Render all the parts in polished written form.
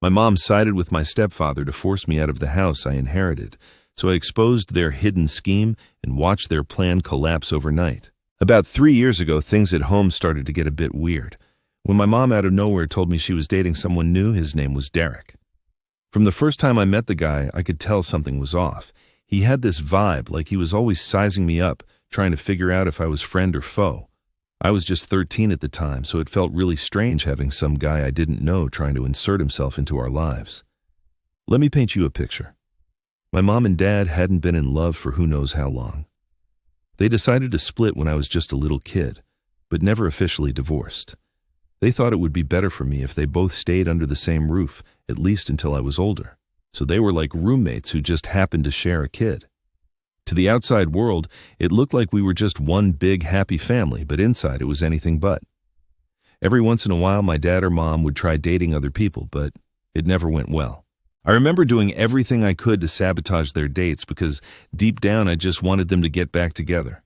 My mom sided with my stepfather to force me out of the house I inherited, so I exposed their hidden scheme and watched their plan collapse overnight. About 3 years ago, things at home started to get a bit weird. When my mom out of nowhere told me she was dating someone new, his name was Derek. From the first time I met the guy, I could tell something was off. He had this vibe, like he was always sizing me up, trying to figure out if I was friend or foe. I was just 13 at the time, so it felt really strange having some guy I didn't know trying to insert himself into our lives. Let me paint you a picture. My mom and dad hadn't been in love for who knows how long. They decided to split when I was just a little kid, but never officially divorced. They thought it would be better for me if they both stayed under the same roof, at least until I was older. So they were like roommates who just happened to share a kid. To the outside world, it looked like we were just one big happy family, but inside it was anything but. Every once in a while, my dad or mom would try dating other people, but it never went well. I remember doing everything I could to sabotage their dates because deep down I just wanted them to get back together.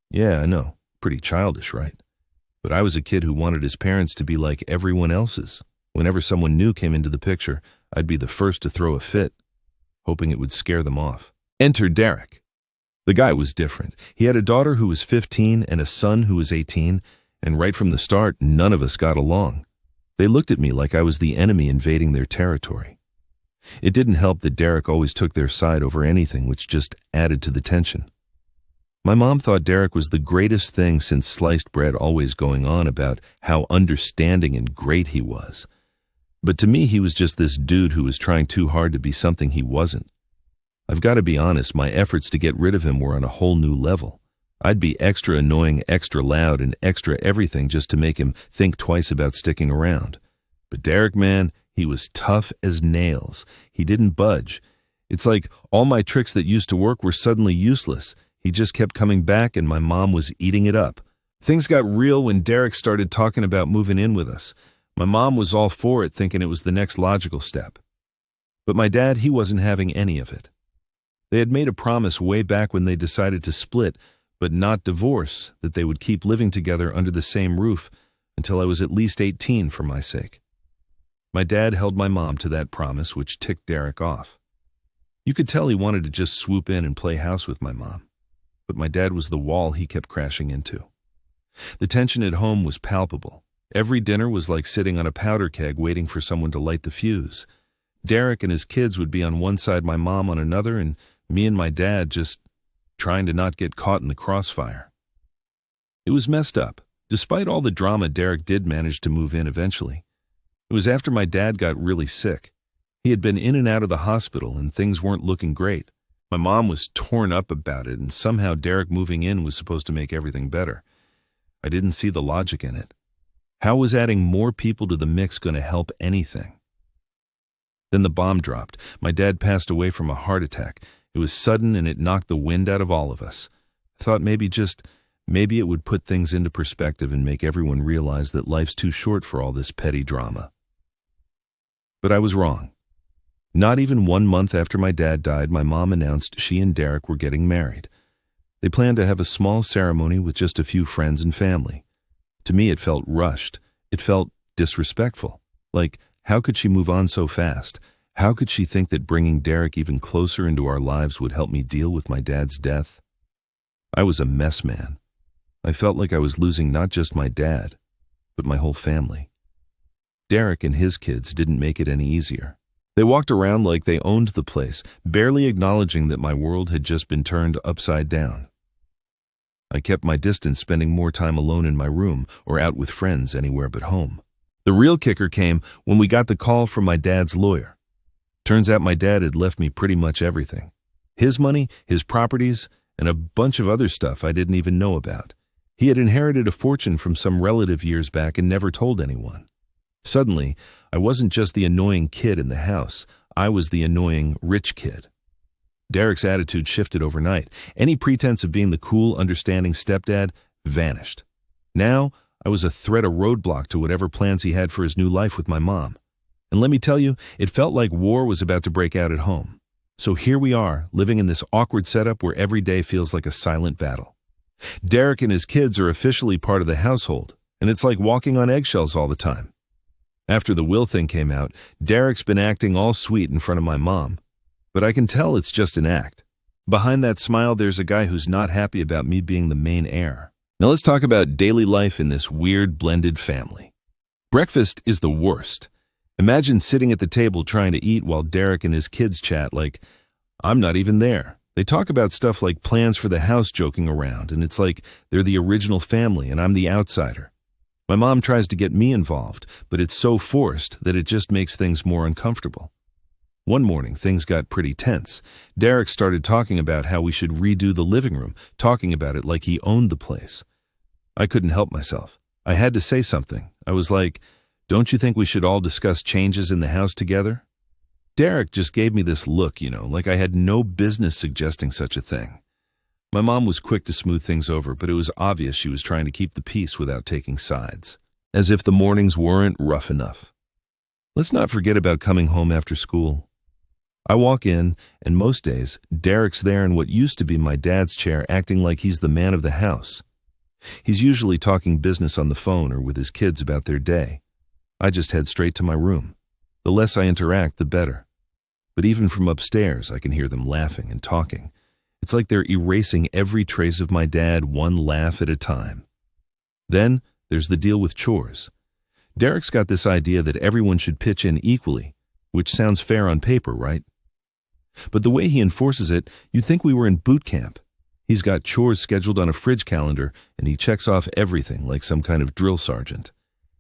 Yeah, I know, pretty childish, right? But I was a kid who wanted his parents to be like everyone else's. Whenever someone new came into the picture, I'd be the first to throw a fit, hoping it would scare them off. Enter Derek. The guy was different. He had a daughter who was 15 and a son who was 18, and right from the start, none of us got along. They looked at me like I was the enemy invading their territory. It didn't help that Derek always took their side over anything, which just added to the tension. My mom thought Derek was the greatest thing since sliced bread, always going on about how understanding and great he was. But to me, he was just this dude who was trying too hard to be something he wasn't. I've got to be honest, my efforts to get rid of him were on a whole new level. I'd be extra annoying, extra loud, and extra everything just to make him think twice about sticking around. But Derek, man, he was tough as nails. He didn't budge. It's like all my tricks that used to work were suddenly useless. He just kept coming back and my mom was eating it up. Things got real when Derek started talking about moving in with us. My mom was all for it, thinking it was the next logical step. But my dad, he wasn't having any of it. They had made a promise way back when they decided to split, but not divorce, that they would keep living together under the same roof until I was at least 18 for my sake. My dad held my mom to that promise, which ticked Derek off. You could tell he wanted to just swoop in and play house with my mom, but my dad was the wall he kept crashing into. The tension at home was palpable. Every dinner was like sitting on a powder keg waiting for someone to light the fuse. Derek and his kids would be on one side, my mom on another, and me and my dad just trying to not get caught in the crossfire. It was messed up. Despite all the drama, Derek did manage to move in eventually. It was after my dad got really sick. He had been in and out of the hospital and things weren't looking great. My mom was torn up about it, and somehow Derek moving in was supposed to make everything better. I didn't see the logic in it. How was adding more people to the mix going to help anything? Then the bomb dropped. My dad passed away from a heart attack. It was sudden and it knocked the wind out of all of us. I thought maybe it would put things into perspective and make everyone realize that life's too short for all this petty drama. But I was wrong. Not even 1 month after my dad died, my mom announced she and Derek were getting married. They planned to have a small ceremony with just a few friends and family. To me, it felt rushed. It felt disrespectful. Like, how could she move on so fast? How could she think that bringing Derek even closer into our lives would help me deal with my dad's death? I was a mess, man. I felt like I was losing not just my dad, but my whole family. Derek and his kids didn't make it any easier. They walked around like they owned the place, barely acknowledging that my world had just been turned upside down. I kept my distance, spending more time alone in my room or out with friends anywhere but home. The real kicker came when we got the call from my dad's lawyer. Turns out my dad had left me pretty much everything. His money, his properties, and a bunch of other stuff I didn't even know about. He had inherited a fortune from some relative years back and never told anyone. Suddenly, I wasn't just the annoying kid in the house. I was the annoying rich kid. Derek's attitude shifted overnight. Any pretense of being the cool, understanding stepdad vanished. Now, I was a threat, a roadblock to whatever plans he had for his new life with my mom. And let me tell you, it felt like war was about to break out at home. So here we are, living in this awkward setup where every day feels like a silent battle. Derek and his kids are officially part of the household, and it's like walking on eggshells all the time. After the will thing came out, Derek's been acting all sweet in front of my mom. But I can tell it's just an act. Behind that smile, there's a guy who's not happy about me being the main heir. Now let's talk about daily life in this weird blended family. Breakfast is the worst. Imagine sitting at the table trying to eat while Derek and his kids chat like, I'm not even there. They talk about stuff like plans for the house joking around, and it's like they're the original family and I'm the outsider. My mom tries to get me involved, but it's so forced that it just makes things more uncomfortable. One morning, things got pretty tense. Derek started talking about how we should redo the living room, talking about it like he owned the place. I couldn't help myself. I had to say something. I was like, don't you think we should all discuss changes in the house together? Derek just gave me this look, like I had no business suggesting such a thing. My mom was quick to smooth things over, but it was obvious she was trying to keep the peace without taking sides, as if the mornings weren't rough enough. Let's not forget about coming home after school. I walk in, and most days, Derek's there in what used to be my dad's chair, acting like he's the man of the house. He's usually talking business on the phone or with his kids about their day. I just head straight to my room. The less I interact, the better. But even from upstairs, I can hear them laughing and talking. It's like they're erasing every trace of my dad one laugh at a time. Then there's the deal with chores. Derek's got this idea that everyone should pitch in equally, which sounds fair on paper, right? But the way he enforces it, you'd think we were in boot camp. He's got chores scheduled on a fridge calendar, and he checks off everything like some kind of drill sergeant.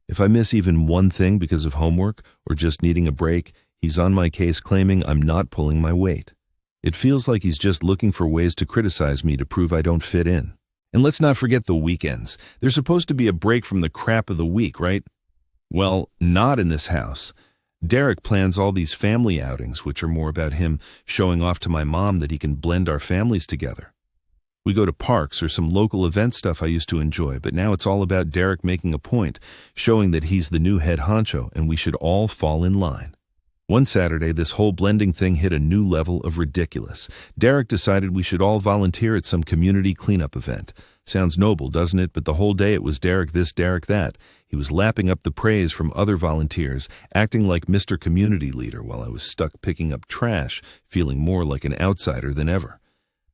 If I miss even one thing because of homework or just needing a break, he's on my case claiming I'm not pulling my weight. It feels like he's just looking for ways to criticize me to prove I don't fit in. And let's not forget the weekends. They're supposed to be a break from the crap of the week, right? Well, not in this house. Derek plans all these family outings, which are more about him showing off to my mom that he can blend our families together. We go to parks or some local event stuff I used to enjoy, but now it's all about Derek making a point, showing that he's the new head honcho and we should all fall in line. One Saturday, this whole blending thing hit a new level of ridiculous. Derek decided we should all volunteer at some community cleanup event. Sounds noble, doesn't it? But the whole day it was Derek this, Derek that. He was lapping up the praise from other volunteers, acting like Mr. Community Leader while I was stuck picking up trash, feeling more like an outsider than ever.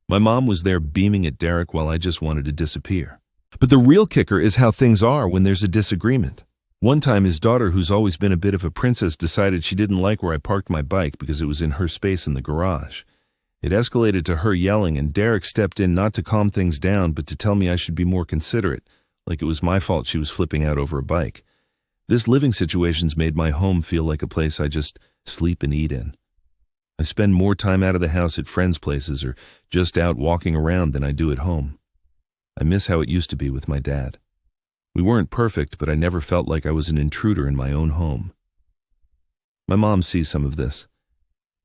My mom was there beaming at Derek while I just wanted to disappear. But the real kicker is how things are when there's a disagreement. One time his daughter, who's always been a bit of a princess, decided she didn't like where I parked my bike because it was in her space in the garage. It escalated to her yelling, and Derek stepped in not to calm things down but to tell me I should be more considerate, like it was my fault she was flipping out over a bike. This living situation's made my home feel like a place I just sleep and eat in. I spend more time out of the house at friends' places or just out walking around than I do at home. I miss how it used to be with my dad. We weren't perfect, but I never felt like I was an intruder in my own home. My mom sees some of this.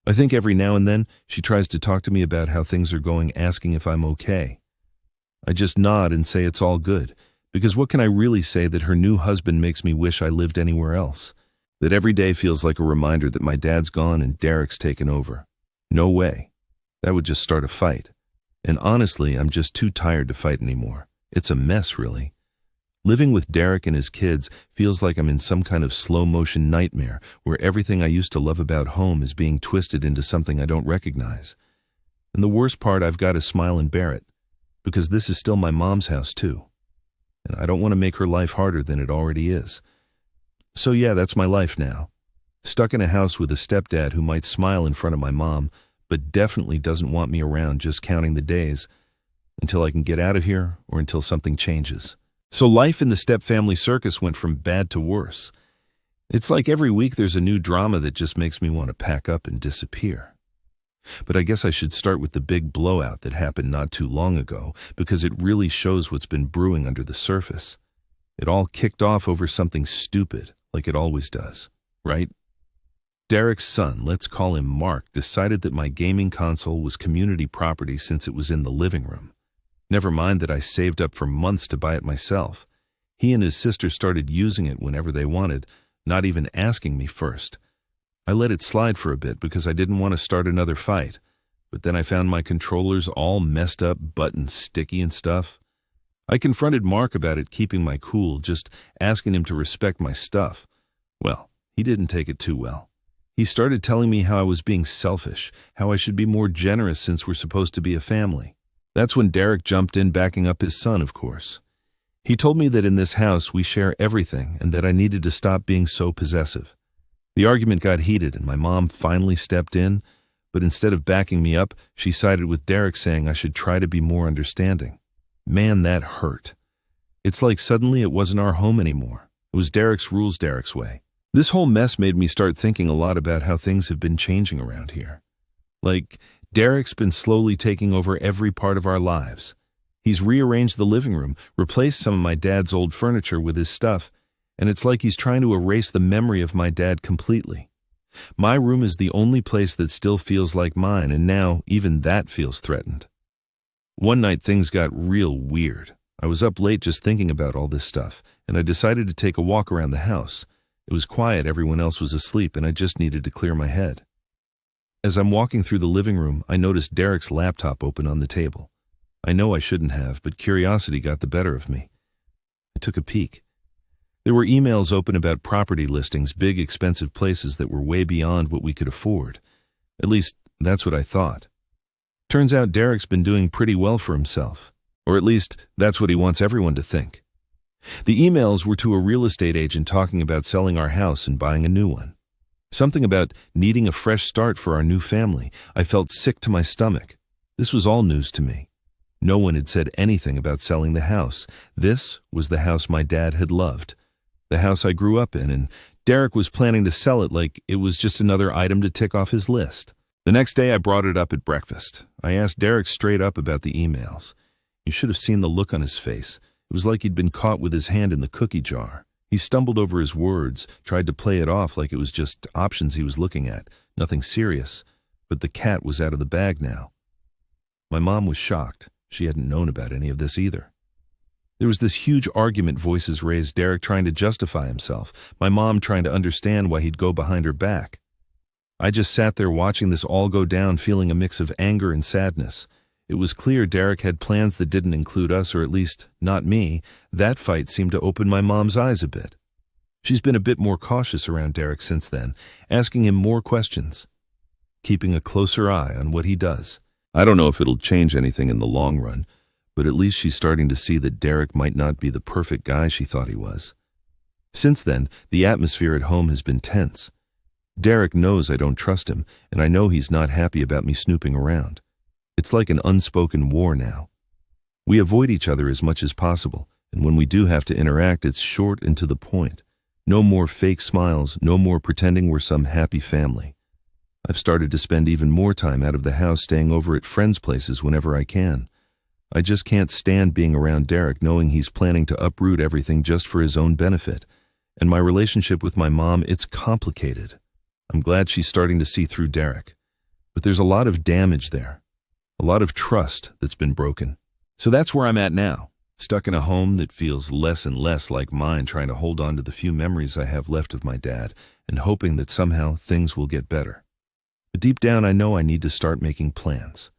I think every now and then she tries to talk to me about how things are going, asking if I'm okay. I just nod and say it's all good, because what can I really say that her new husband makes me wish I lived anywhere else? That every day feels like a reminder that my dad's gone and Derek's taken over. No way. That would just start a fight. And honestly, I'm just too tired to fight anymore. It's a mess, really. Living with Derek and his kids feels like I'm in some kind of slow-motion nightmare where everything I used to love about home is being twisted into something I don't recognize. And the worst part, I've got to smile and bear it, because this is still my mom's house too. And I don't want to make her life harder than it already is. So yeah, that's my life now. Stuck in a house with a stepdad who might smile in front of my mom, but definitely doesn't want me around, just counting the days until I can get out of here or until something changes. So life in the step-family circus went from bad to worse. It's like every week there's a new drama that just makes me want to pack up and disappear. But I guess I should start with the big blowout that happened not too long ago, because it really shows what's been brewing under the surface. It all kicked off over something stupid, like it always does, right? Derek's son, let's call him Mark, decided that my gaming console was community property since it was in the living room. Never mind that I saved up for months to buy it myself. He and his sister started using it whenever they wanted, not even asking me first. I let it slide for a bit because I didn't want to start another fight, but then I found my controllers all messed up, buttons sticky and stuff. I confronted Mark about it, keeping my cool, just asking him to respect my stuff. Well, He didn't take it too well. He started telling me how I was being selfish, how I should be more generous since we're supposed to be a family. That's when Derek jumped in, backing up his son, of course. He told me that in this house we share everything and that I needed to stop being so possessive. The argument got heated and my mom finally stepped in, but instead of backing me up, she sided with Derek, saying I should try to be more understanding. Man, that hurt. It's like suddenly it wasn't our home anymore. It was Derek's rules, Derek's way. This whole mess made me start thinking a lot about how things have been changing around here. Like, Derek's been slowly taking over every part of our lives. He's rearranged the living room, replaced some of my dad's old furniture with his stuff, and it's like he's trying to erase the memory of my dad completely. My room is the only place that still feels like mine, and now even that feels threatened. One night things got real weird. I was up late just thinking about all this stuff, and I decided to take a walk around the house. It was quiet, everyone else was asleep, and I just needed to clear my head. As I'm walking through the living room, I noticed Derek's laptop open on the table. I know I shouldn't have, but curiosity got the better of me. I took a peek. There were emails open about property listings, big expensive places that were way beyond what we could afford. At least, that's what I thought. Turns out Derek's been doing pretty well for himself. Or at least, that's what he wants everyone to think. The emails were to a real estate agent talking about selling our house and buying a new one. Something about needing a fresh start for our new family. I felt sick to my stomach. This was all news to me. No one had said anything about selling the house. This was the house my dad had loved. The house I grew up in, and Derek was planning to sell it like it was just another item to tick off his list. The next day I brought it up at breakfast. I asked Derek straight up about the emails. You should have seen the look on his face. It was like he'd been caught with his hand in the cookie jar. He stumbled over his words, tried to play it off like it was just options he was looking at, nothing serious, but the cat was out of the bag now. My mom was shocked. She hadn't known about any of this either. There was this huge argument, voices raised, Derek trying to justify himself, my mom trying to understand why he'd go behind her back. I just sat there watching this all go down, feeling a mix of anger and sadness. It was clear Derek had plans that didn't include us, or at least not me. That fight seemed to open my mom's eyes a bit. She's been a bit more cautious around Derek since then, asking him more questions, keeping a closer eye on what he does. I don't know if it'll change anything in the long run, but at least she's starting to see that Derek might not be the perfect guy she thought he was. Since then, the atmosphere at home has been tense. Derek knows I don't trust him, and I know he's not happy about me snooping around. It's like an unspoken war now. We avoid each other as much as possible, and when we do have to interact, it's short and to the point. No more fake smiles, no more pretending we're some happy family. I've started to spend even more time out of the house, staying over at friends' places whenever I can. I just can't stand being around Derek, knowing he's planning to uproot everything just for his own benefit. And my relationship with my mom, it's complicated. I'm glad she's starting to see through Derek. But there's a lot of damage there. A lot of trust that's been broken. So that's where I'm at now, stuck in a home that feels less and less like mine, trying to hold on to the few memories I have left of my dad and hoping that somehow things will get better. But deep down, I know I need to start making plans.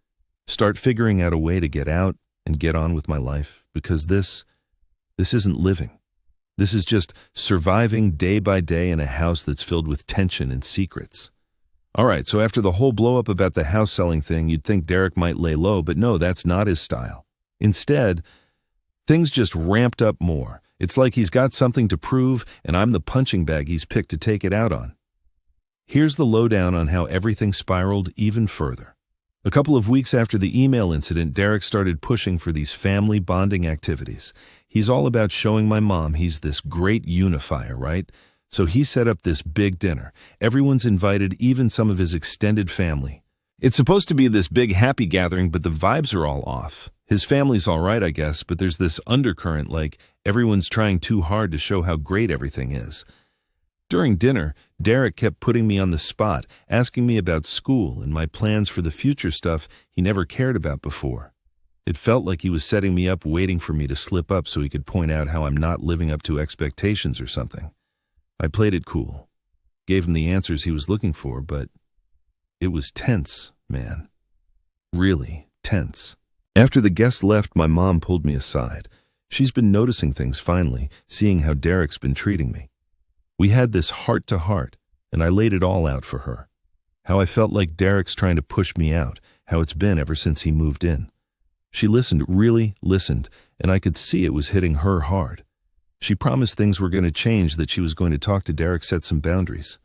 Start figuring out a way to get out and get on with my life, because this isn't living. This is just surviving day by day in a house that's filled with tension and secrets. All right, so after the whole blow-up about the house selling thing, you'd think Derek might lay low, but no, that's not his style. Instead, things just ramped up more. It's like he's got something to prove, and I'm the punching bag he's picked to take it out on. Here's the lowdown on how everything spiraled even further. A couple of weeks after the email incident, Derek started pushing for these family bonding activities. He's all about showing my mom he's this great unifier, right? So he set up this big dinner. Everyone's invited, even some of his extended family. It's supposed to be this big happy gathering, but the vibes are all off. His family's all right, I guess, but there's this undercurrent, like everyone's trying too hard to show how great everything is. During dinner, Derek kept putting me on the spot, asking me about school and my plans for the future, stuff he never cared about before. It felt like he was setting me up, waiting for me to slip up so he could point out how I'm not living up to expectations or something. I played it cool, gave him the answers he was looking for, but it was tense, man. Really tense. After the guests left, my mom pulled me aside. She's been noticing things finally, seeing how Derek's been treating me. We had this heart-to-heart, and I laid it all out for her. How I felt like Derek's trying to push me out, how it's been ever since he moved in. She listened, really listened, and I could see it was hitting her hard. She promised things were going to change, that she was going to talk to Derek, set some boundaries.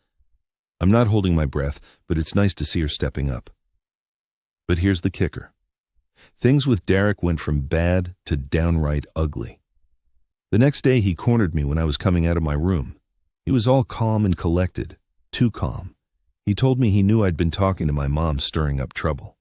I'm not holding my breath, but it's nice to see her stepping up. But here's the kicker. Things with Derek went from bad to downright ugly. The next day he cornered me when I was coming out of my room. He was all calm and collected, too calm. He told me he knew I'd been talking to my mom, stirring up trouble.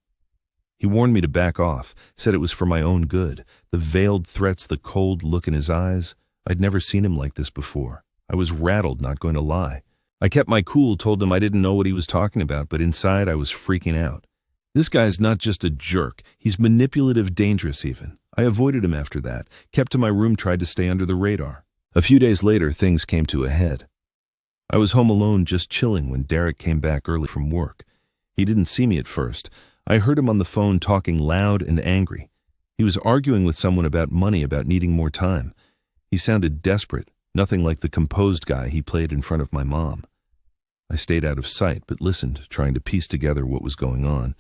He warned me to back off, said it was for my own good. The veiled threats, the cold look in his eyes. I'd never seen him like this before. I was rattled, not going to lie. I kept my cool, told him I didn't know what he was talking about, but inside I was freaking out. This guy's not just a jerk. He's manipulative, dangerous even. I avoided him after that, kept to my room, tried to stay under the radar. A few days later, things came to a head. I was home alone, just chilling, when Derek came back early from work. He didn't see me at first. I heard him on the phone talking loud and angry. He was arguing with someone about money, about needing more time. He sounded desperate, nothing like the composed guy he played in front of my mom. I stayed out of sight, but listened, trying to piece together what was going on.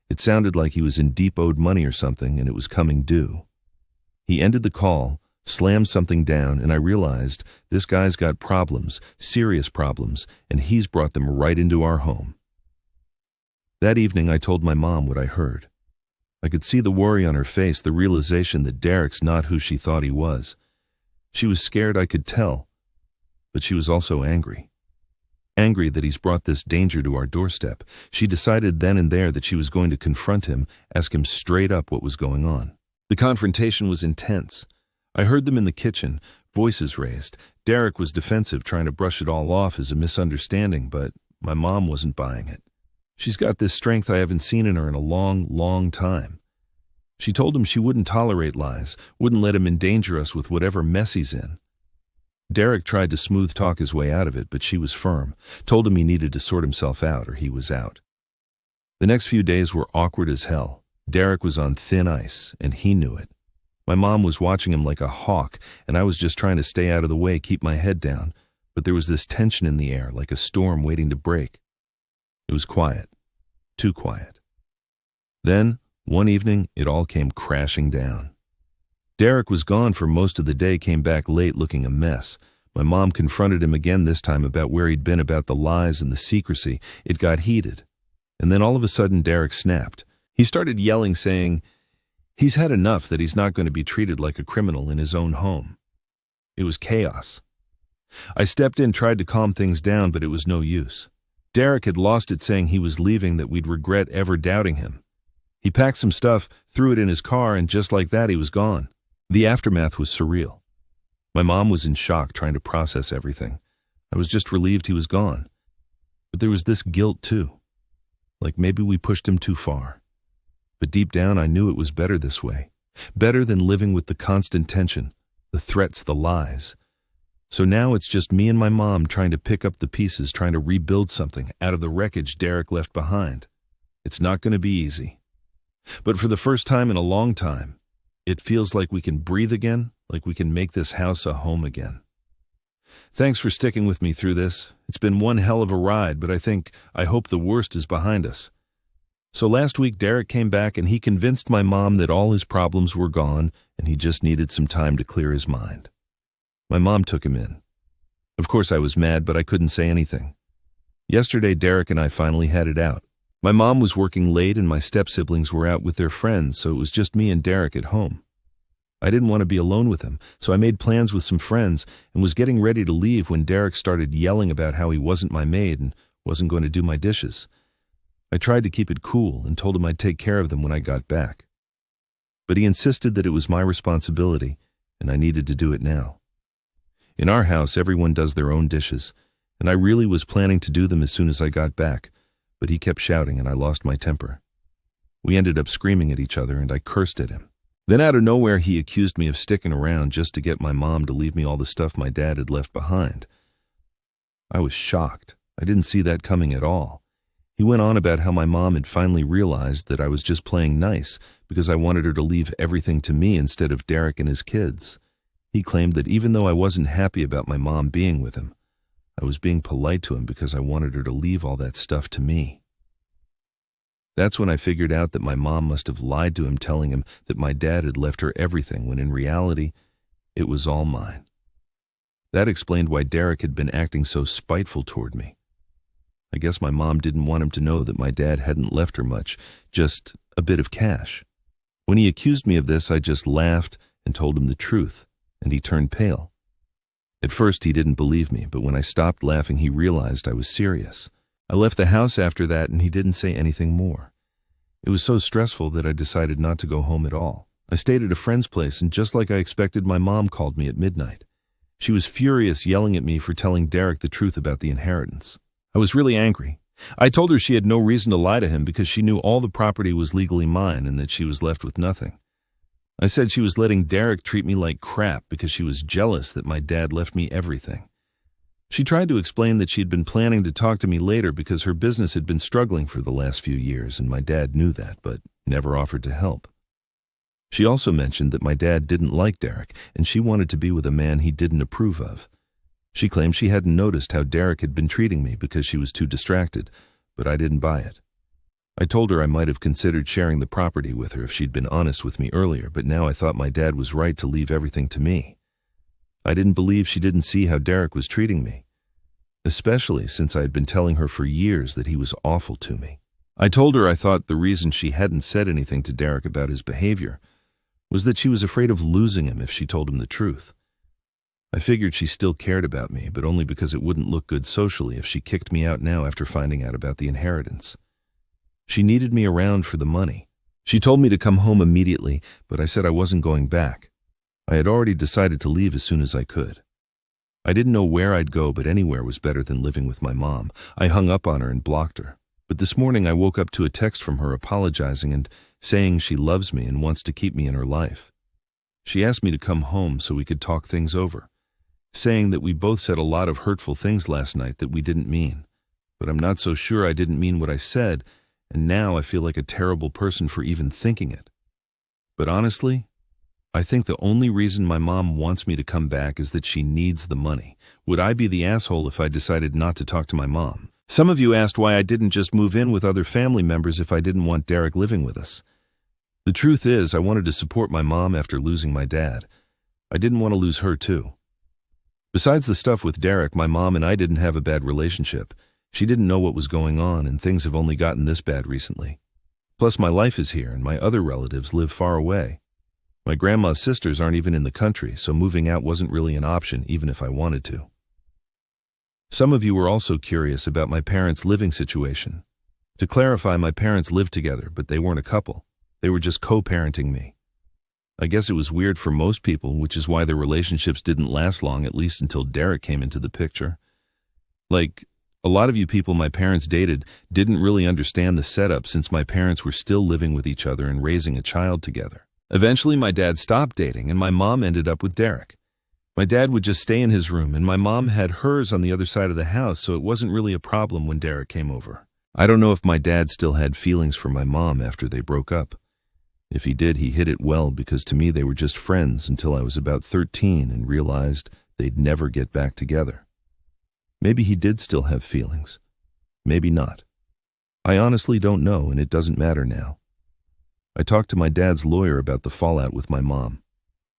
It sounded like he was in deep owed money or something, and it was coming due. He ended the call, slammed something down, and I realized this guy's got problems, serious problems, and he's brought them right into our home. That evening I told my mom what I heard. I could see the worry on her face, the realization that Derek's not who she thought he was. She was scared, I could tell, but she was also angry. Angry that he's brought this danger to our doorstep. She decided then and there that she was going to confront him, ask him straight up what was going on. The confrontation was intense. I heard them in the kitchen, voices raised. Derek was defensive, trying to brush it all off as a misunderstanding, but my mom wasn't buying it. She's got this strength I haven't seen in her in a long, long time. She told him she wouldn't tolerate lies, wouldn't let him endanger us with whatever mess he's in. Derek tried to smooth talk his way out of it, but she was firm, told him he needed to sort himself out or he was out. The next few days were awkward as hell. Derek was on thin ice, and he knew it. My mom was watching him like a hawk, and I was just trying to stay out of the way, keep my head down, but there was this tension in the air, like a storm waiting to break. It was quiet, too quiet. Then, one evening, it all came crashing down. Derek was gone for most of the day, came back late looking a mess. My mom confronted him again, this time about where he'd been, about the lies and the secrecy. It got heated. And then all of a sudden, Derek snapped. He started yelling, saying he's had enough, that he's not going to be treated like a criminal in his own home. It was chaos. I stepped in, tried to calm things down, but it was no use. Derek had lost it, saying he was leaving, that we'd regret ever doubting him. He packed some stuff, threw it in his car, and just like that, he was gone. The aftermath was surreal. My mom was in shock, trying to process everything. I was just relieved he was gone. But there was this guilt too. Like maybe we pushed him too far. But deep down I knew it was better this way. Better than living with the constant tension, the threats, the lies. So now it's just me and my mom trying to pick up the pieces, trying to rebuild something out of the wreckage Derek left behind. It's not going to be easy. But for the first time in a long time, it feels like we can breathe again, like we can make this house a home again. Thanks for sticking with me through this. It's been one hell of a ride, but I hope the worst is behind us. So last week, Derek came back and he convinced my mom that all his problems were gone and he just needed some time to clear his mind. My mom took him in. Of course, I was mad, but I couldn't say anything. Yesterday, Derek and I finally had it out. My mom was working late and my step-siblings were out with their friends, so it was just me and Derek at home. I didn't want to be alone with him, so I made plans with some friends and was getting ready to leave when Derek started yelling about how he wasn't my maid and wasn't going to do my dishes. I tried to keep it cool and told him I'd take care of them when I got back. But he insisted that it was my responsibility and I needed to do it now. In our house, everyone does their own dishes, and I really was planning to do them as soon as I got back, but he kept shouting and I lost my temper. We ended up screaming at each other and I cursed at him. Then out of nowhere, he accused me of sticking around just to get my mom to leave me all the stuff my dad had left behind. I was shocked. I didn't see that coming at all. He went on about how my mom had finally realized that I was just playing nice because I wanted her to leave everything to me instead of Derek and his kids. He claimed that even though I wasn't happy about my mom being with him, I was being polite to him because I wanted her to leave all that stuff to me. That's when I figured out that my mom must have lied to him, telling him that my dad had left her everything, when in reality, it was all mine. That explained why Derek had been acting so spiteful toward me. I guess my mom didn't want him to know that my dad hadn't left her much, just a bit of cash. When he accused me of this, I just laughed and told him the truth, and he turned pale. At first, he didn't believe me, but when I stopped laughing, he realized I was serious. I left the house after that, and he didn't say anything more. It was so stressful that I decided not to go home at all. I stayed at a friend's place, and just like I expected, my mom called me at midnight. She was furious, yelling at me for telling Derek the truth about the inheritance. I was really angry. I told her she had no reason to lie to him because she knew all the property was legally mine and that she was left with nothing. I said she was letting Derek treat me like crap because she was jealous that my dad left me everything. She tried to explain that she had been planning to talk to me later because her business had been struggling for the last few years, and my dad knew that, but never offered to help. She also mentioned that my dad didn't like Derek, and she wanted to be with a man he didn't approve of. She claimed she hadn't noticed how Derek had been treating me because she was too distracted, but I didn't buy it. I told her I might have considered sharing the property with her if she'd been honest with me earlier, but now I thought my dad was right to leave everything to me. I didn't believe she didn't see how Derek was treating me, especially since I had been telling her for years that he was awful to me. I told her I thought the reason she hadn't said anything to Derek about his behavior was that she was afraid of losing him if she told him the truth. I figured she still cared about me, but only because it wouldn't look good socially if she kicked me out now after finding out about the inheritance. She needed me around for the money. She told me to come home immediately, but I said I wasn't going back. I had already decided to leave as soon as I could. I didn't know where I'd go, but anywhere was better than living with my mom. I hung up on her and blocked her. But this morning I woke up to a text from her apologizing and saying she loves me and wants to keep me in her life. She asked me to come home so we could talk things over, saying that we both said a lot of hurtful things last night that we didn't mean. But I'm not so sure I didn't mean what I said, and now I feel like a terrible person for even thinking it. But honestly, I think the only reason my mom wants me to come back is that she needs the money. Would I be the asshole if I decided not to talk to my mom? Some of you asked why I didn't just move in with other family members if I didn't want Derek living with us. The truth is, I wanted to support my mom after losing my dad. I didn't want to lose her too. Besides the stuff with Derek, my mom and I didn't have a bad relationship. She didn't know what was going on, and things have only gotten this bad recently. Plus, my life is here, and my other relatives live far away. My grandma's sisters aren't even in the country, so moving out wasn't really an option, even if I wanted to. Some of you were also curious about my parents' living situation. To clarify, my parents lived together, but they weren't a couple. They were just co-parenting me. I guess it was weird for most people, which is why their relationships didn't last long, at least until Derek came into the picture. Like, a lot of you people my parents dated didn't really understand the setup since my parents were still living with each other and raising a child together. Eventually, my dad stopped dating, and my mom ended up with Derek. My dad would just stay in his room, and my mom had hers on the other side of the house, so it wasn't really a problem when Derek came over. I don't know if my dad still had feelings for my mom after they broke up. If he did, he hid it well, because to me they were just friends until I was about 13 and realized they'd never get back together. Maybe he did still have feelings. Maybe not. I honestly don't know, and it doesn't matter now. I talked to my dad's lawyer about the fallout with my mom.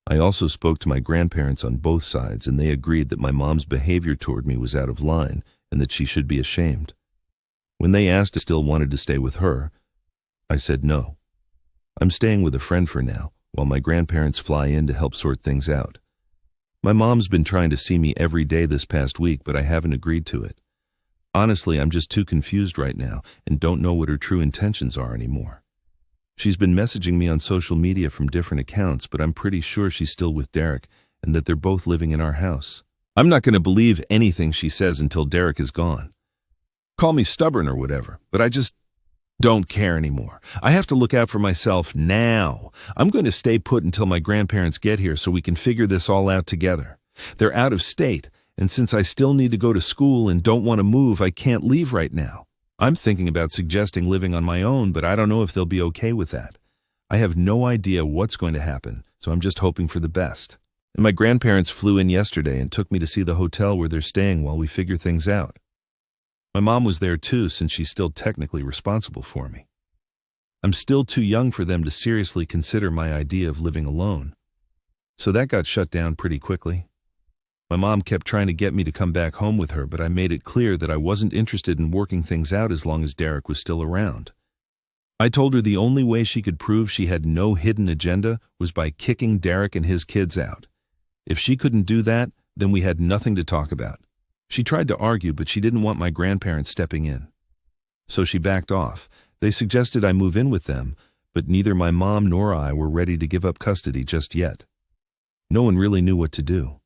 I also spoke to my grandparents on both sides, and they agreed that my mom's behavior toward me was out of line and that she should be ashamed. When they asked if I still wanted to stay with her, I said no. I'm staying with a friend for now, while my grandparents fly in to help sort things out. My mom's been trying to see me every day this past week, but I haven't agreed to it. Honestly, I'm just too confused right now and don't know what her true intentions are anymore. She's been messaging me on social media from different accounts, but I'm pretty sure she's still with Derek and that they're both living in our house. I'm not going to believe anything she says until Derek is gone. Call me stubborn or whatever, but I just don't care anymore. I have to look out for myself now. I'm going to stay put until my grandparents get here so we can figure this all out together. They're out of state, and since I still need to go to school and don't want to move, I can't leave right now. I'm thinking about suggesting living on my own, but I don't know if they'll be okay with that. I have no idea what's going to happen, so I'm just hoping for the best. And my grandparents flew in yesterday and took me to see the hotel where they're staying while we figure things out. My mom was there too, since she's still technically responsible for me. I'm still too young for them to seriously consider my idea of living alone. So that got shut down pretty quickly. My mom kept trying to get me to come back home with her, but I made it clear that I wasn't interested in working things out as long as Derek was still around. I told her the only way she could prove she had no hidden agenda was by kicking Derek and his kids out. If she couldn't do that, then we had nothing to talk about. She tried to argue, but she didn't want my grandparents stepping in. So she backed off. They suggested I move in with them, but neither my mom nor I were ready to give up custody just yet. No one really knew what to do.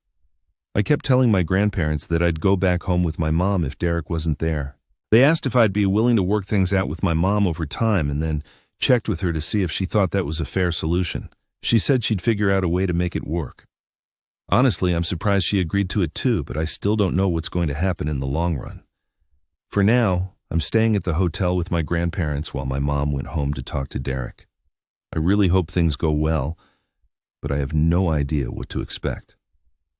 I kept telling my grandparents that I'd go back home with my mom if Derek wasn't there. They asked if I'd be willing to work things out with my mom over time, and then checked with her to see if she thought that was a fair solution. She said she'd figure out a way to make it work. Honestly, I'm surprised she agreed to it too, but I still don't know what's going to happen in the long run. For now, I'm staying at the hotel with my grandparents while my mom went home to talk to Derek. I really hope things go well, but I have no idea what to expect.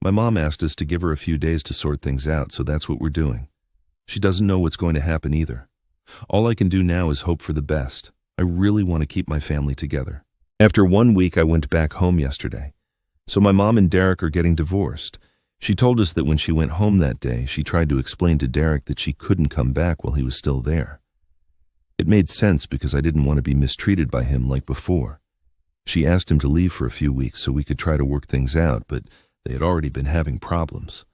My mom asked us to give her a few days to sort things out, so that's what we're doing. She doesn't know what's going to happen either. All I can do now is hope for the best. I really want to keep my family together. After 1 week, I went back home yesterday. So my mom and Derek are getting divorced. She told us that when she went home that day, she tried to explain to Derek that she couldn't come back while he was still there. It made sense because I didn't want to be mistreated by him like before. She asked him to leave for a few weeks so we could try to work things out, but they had already been having problems.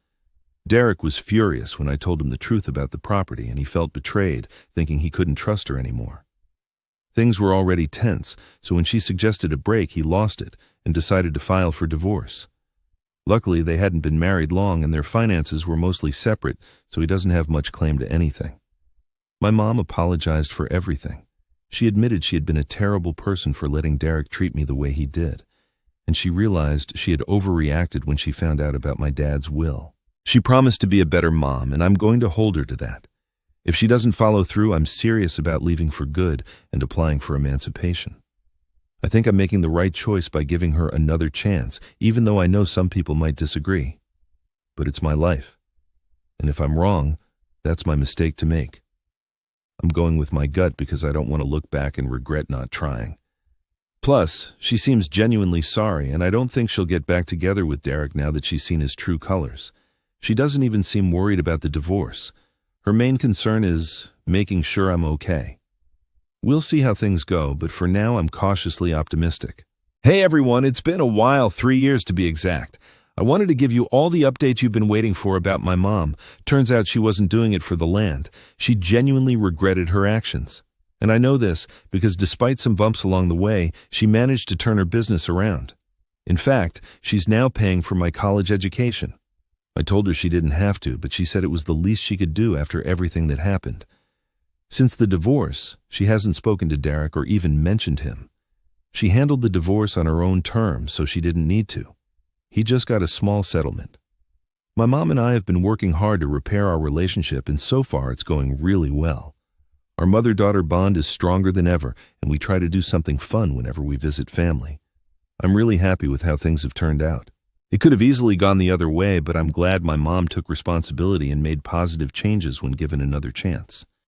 Derek was furious when I told him the truth about the property, and he felt betrayed, thinking he couldn't trust her anymore. Things were already tense, so when she suggested a break, he lost it and decided to file for divorce. Luckily, they hadn't been married long and their finances were mostly separate, so he doesn't have much claim to anything. My mom apologized for everything. She admitted she had been a terrible person for letting Derek treat me the way he did, and she realized she had overreacted when she found out about my dad's will. She promised to be a better mom, and I'm going to hold her to that. If she doesn't follow through, I'm serious about leaving for good and applying for emancipation. I think I'm making the right choice by giving her another chance, even though I know some people might disagree. But it's my life. And if I'm wrong, that's my mistake to make. I'm going with my gut because I don't want to look back and regret not trying. Plus, she seems genuinely sorry, and I don't think she'll get back together with Derek now that she's seen his true colors. She doesn't even seem worried about the divorce. Her main concern is making sure I'm okay. We'll see how things go, but for now I'm cautiously optimistic. Hey everyone, it's been a while, 3 years to be exact. I wanted to give you all the updates you've been waiting for about my mom. Turns out she wasn't doing it for the land. She genuinely regretted her actions. And I know this because despite some bumps along the way, she managed to turn her business around. In fact, she's now paying for my college education. I told her she didn't have to, but she said it was the least she could do after everything that happened. Since the divorce, she hasn't spoken to Derek or even mentioned him. She handled the divorce on her own terms, so she didn't need to. He just got a small settlement. My mom and I have been working hard to repair our relationship, and so far it's going really well. Our mother-daughter bond is stronger than ever, and we try to do something fun whenever we visit family. I'm really happy with how things have turned out. It could have easily gone the other way, but I'm glad my mom took responsibility and made positive changes when given another chance.